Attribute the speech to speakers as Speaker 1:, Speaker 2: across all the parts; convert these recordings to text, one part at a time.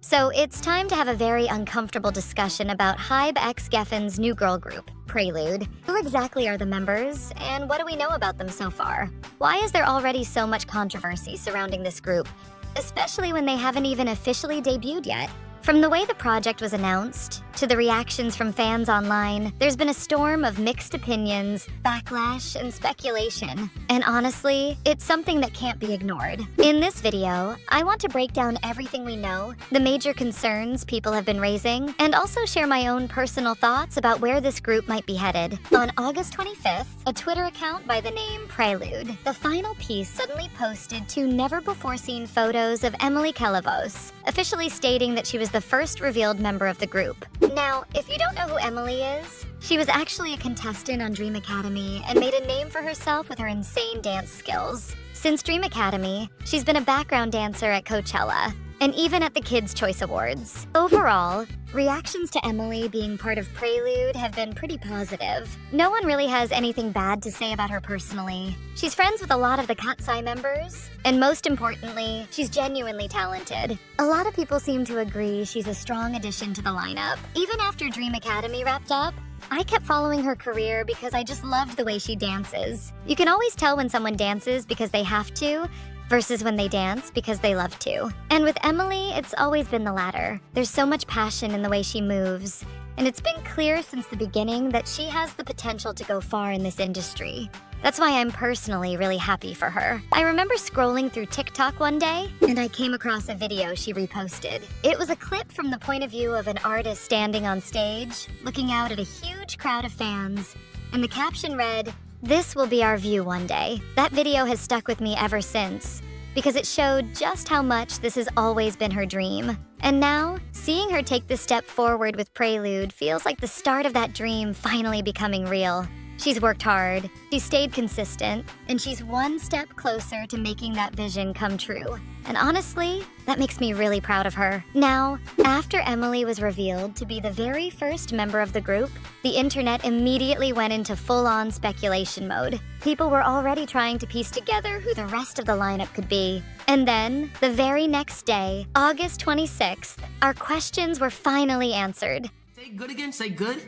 Speaker 1: So it's time to have a very uncomfortable discussion about HYBE x Geffen's new girl group, Prelude. Who exactly are the members, and what do we know about them so far? Why is there already so much controversy surrounding this group, especially when they haven't even officially debuted yet? From the way the project was announced, to the reactions from fans online, there's been a storm of mixed opinions, backlash, and speculation. And honestly, it's something that can't be ignored. In this video, I want to break down everything we know, the major concerns people have been raising, and also share my own personal thoughts about where this group might be headed. On August 25th, a Twitter account by the name Prelude, the final piece suddenly posted two never-before-seen photos of Kelavos, officially stating that she was the first revealed member of the group. Now, if you don't know who Emily is, she was actually a contestant on Dream Academy and made a name for herself with her insane dance skills. Since Dream Academy, she's been a background dancer at Coachella, and even at the Kids' Choice Awards. Overall, reactions to Emily being part of Prelude have been pretty positive. No one really has anything bad to say about her personally. She's friends with a lot of the katseye members, and most importantly, she's genuinely talented. A lot of people seem to agree she's a strong addition to the lineup. Even after Dream Academy wrapped up, I kept following her career because I just loved the way she dances. You can always tell when someone dances because they have to, versus when they dance because they love to. And with Emily, it's always been the latter. There's so much passion in the way she moves, and it's been clear since the beginning that she has the potential to go far in this industry. That's why I'm personally really happy for her. I remember scrolling through TikTok one day, and I came across a video she reposted. It was a clip from the point of view of an artist standing on stage, looking out at a huge crowd of fans, and the caption read, "This will be our view one day." That video has stuck with me ever since, because it showed just how much this has always been her dream. And now, seeing her take this step forward with Prelude feels like the start of that dream finally becoming real. She's worked hard, she's stayed consistent, and she's one step closer to making that vision come true. And honestly, that makes me really proud of her. Now, after Emily was revealed to be the very first member of the group, the internet immediately went into full-on speculation mode. People were already trying to piece together who the rest of the lineup could be. And then, the very next day, August 26th, our questions were finally answered.
Speaker 2: Say good again, say good.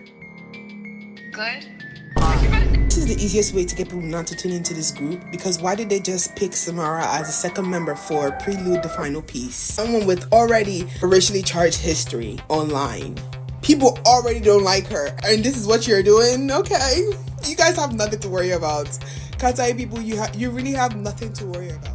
Speaker 3: Good?
Speaker 4: This is the easiest way to get people not to tune into this group, because why did they just pick Samara as a second member for Prelude, the final piece? Someone with already a racially charged history online. People already don't like her, and this is what you're doing? Okay. You guys have nothing to worry about. Katseye people, you really have nothing to worry about.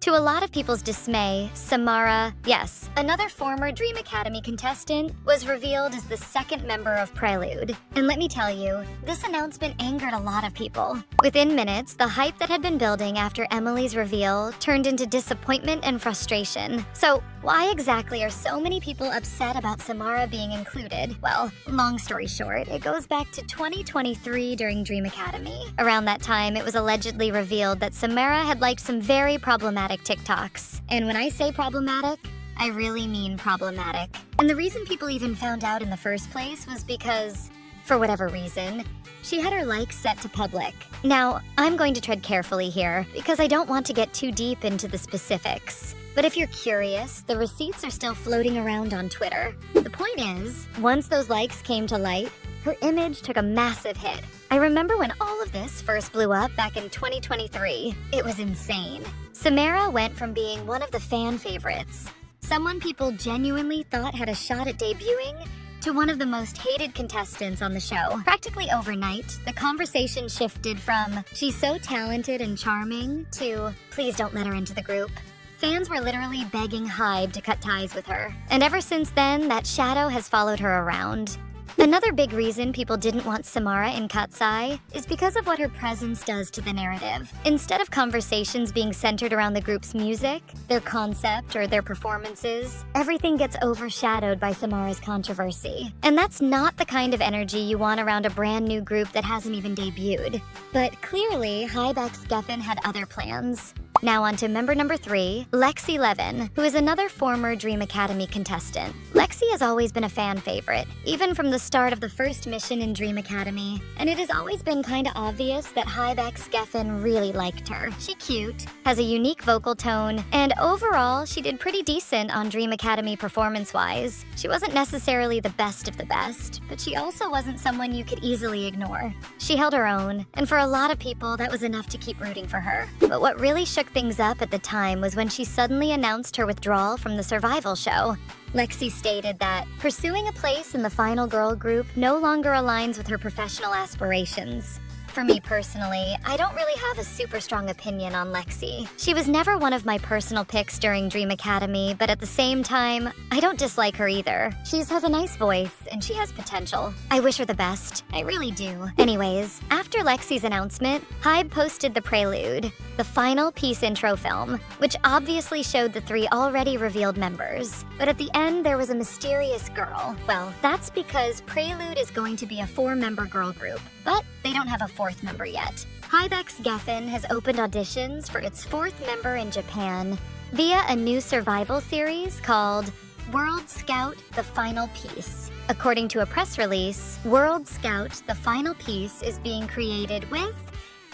Speaker 1: To a lot of people's dismay, Samara, yes, another former Dream Academy contestant, was revealed as the second member of Prelude. And let me tell you, this announcement angered a lot of people. Within minutes, the hype that had been building after Emily's reveal turned into disappointment and frustration. So, why exactly are so many people upset about Samara being included? Well, long story short, it goes back to 2023 during Dream Academy. Around that time, it was allegedly revealed that Samara had liked some very problematic TikToks. And when I say problematic, I really mean problematic. And the reason people even found out in the first place was because, for whatever reason, she had her likes set to public. Now, I'm going to tread carefully here, because I don't want to get too deep into the specifics. But if you're curious, the receipts are still floating around on Twitter. The point is, once those likes came to light, her image took a massive hit. I remember when all of this first blew up back in 2023. It was insane. Samara went from being one of the fan favorites, someone people genuinely thought had a shot at debuting, to one of the most hated contestants on the show. Practically overnight, the conversation shifted from "she's so talented and charming" to "please don't let her into the group." Fans were literally begging HYBE to cut ties with her. And ever since then, that shadow has followed her around. Another big reason people didn't want Samara in katseye is because of what her presence does to the narrative. Instead of conversations being centered around the group's music, their concept, or their performances, everything gets overshadowed by Samara's controversy. And that's not the kind of energy you want around a brand new group that hasn't even debuted. But clearly, HYBE x Geffen had other plans. Now on to member number 3, levin, who is another former Dream Academy contestant. Lexie has always been a fan favorite, even from the start of the first mission in Dream Academy, and it has always been kinda obvious that HYBE x Geffen really liked her. She's cute, has a unique vocal tone, and overall, she did pretty decent on Dream Academy performance-wise. She wasn't necessarily the best of the best, but she also wasn't someone you could easily ignore. She held her own, and for a lot of people, that was enough to keep rooting for her. But what really shook things up at the time was when she suddenly announced her withdrawal from the survival show. Lexie stated that pursuing a place in the final girl group no longer aligns with her professional aspirations. For me personally, I don't really have a super strong opinion on Lexie. She was never one of my personal picks during Dream Academy, but at the same time, I don't dislike her either. She has a nice voice, and she has potential. I wish her the best. I really do. Anyways, after Lexie's announcement, HYBE posted the Prelude, the final piece intro film, which obviously showed the 3 already revealed members. But at the end, there was a mysterious girl. Well, that's because Prelude is going to be a 4-member girl group, but they don't have a 4th member yet. HYBE x Geffen has opened auditions for its 4th member in Japan via a new survival series called World Scout: The Final Piece. According to a press release, World Scout: The Final Piece is being created with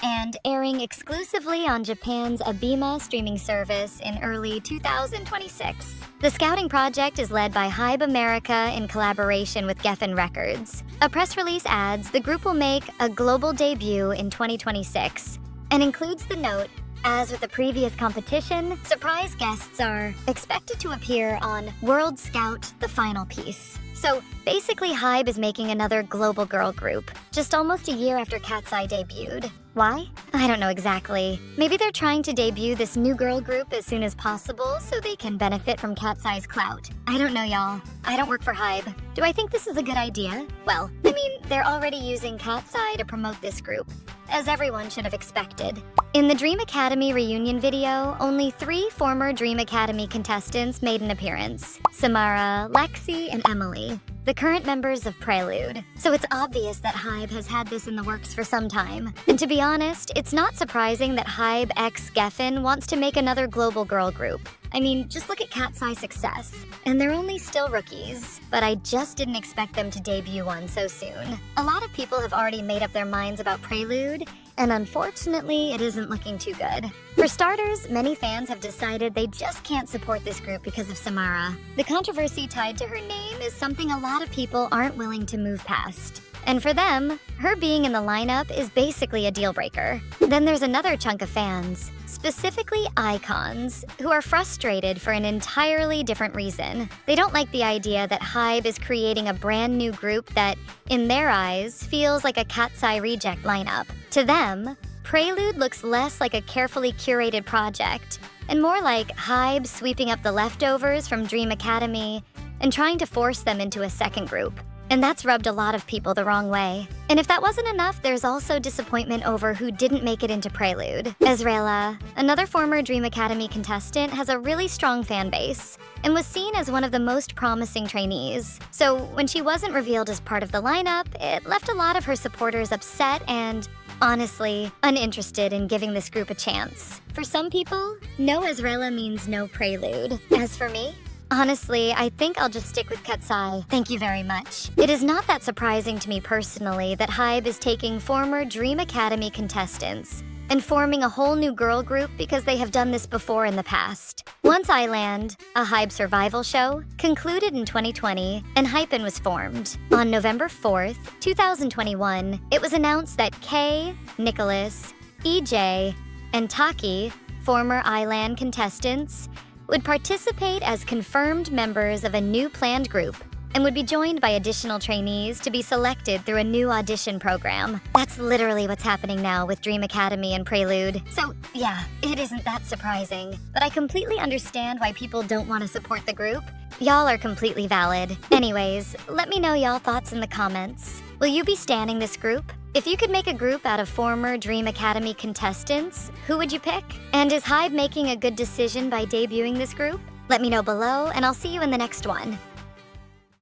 Speaker 1: and airing exclusively on Japan's ABEMA streaming service in early 2026. The scouting project is led by HYBE America in collaboration with Geffen Records. A press release adds the group will make a global debut in 2026 and includes the note, as with the previous competition, surprise guests are expected to appear on World Scout: The Final Piece. So basically, HYBE is making another global girl group, just almost a year after Katseye debuted. Why? I don't know exactly. Maybe they're trying to debut this new girl group as soon as possible so they can benefit from Katseye's clout. I don't know, y'all. I don't work for HYBE. Do I think this is a good idea? Well, I mean, they're already using Katseye to promote this group, as everyone should have expected. In the Dream Academy reunion video, only 3 former Dream Academy contestants made an appearance: Samara, Lexie, and Emily, the current members of Prelude. So it's obvious that HYBE has had this in the works for some time. And to be honest, it's not surprising that HYBE x Geffen wants to make another global girl group. I mean, just look at Katseye's success. And they're only still rookies, but I just didn't expect them to debut one so soon. A lot of people have already made up their minds about Prelude, and unfortunately, it isn't looking too good. For starters, many fans have decided they just can't support this group because of Samara. The controversy tied to her name is something a lot of people aren't willing to move past. And for them, her being in the lineup is basically a deal breaker. Then there's another chunk of fans, specifically eyekons, who are frustrated for an entirely different reason. They don't like the idea that HYBE is creating a brand new group that, in their eyes, feels like a Katseye reject lineup. To them, Prelude looks less like a carefully curated project, and more like HYBE sweeping up the leftovers from Dream Academy and trying to force them into a second group. And that's rubbed a lot of people the wrong way. And if that wasn't enough, there's also disappointment over who didn't make it into Prelude. Ezrela, another former Dream Academy contestant, has a really strong fan base and was seen as one of the most promising trainees. So when she wasn't revealed as part of the lineup, it left a lot of her supporters upset and, honestly, uninterested in giving this group a chance. For some people, no Ezrela means no Prelude. As for me, honestly, I think I'll just stick with Katseye. Thank you very much. It is not that surprising to me personally that HYBE is taking former Dream Academy contestants and forming a whole new girl group because they have done this before in the past. Once Island, a HYBE survival show, concluded in 2020 and HYBE was formed. On November 4th, 2021, it was announced that Kay, Nicholas, EJ, and Taki, former Island contestants, would participate as confirmed members of a new planned group and would be joined by additional trainees to be selected through a new audition program. That's literally what's happening now with Dream Academy and Prelude. So yeah, it isn't that surprising, but I completely understand why people don't want to support the group. Y'all are completely valid. Anyways, let me know y'all thoughts in the comments. Will you be standing this group? If you could make a group out of former Dream Academy contestants, who would you pick? And is HYBE making a good decision by debuting this group? Let me know below, and I'll see you in the next one.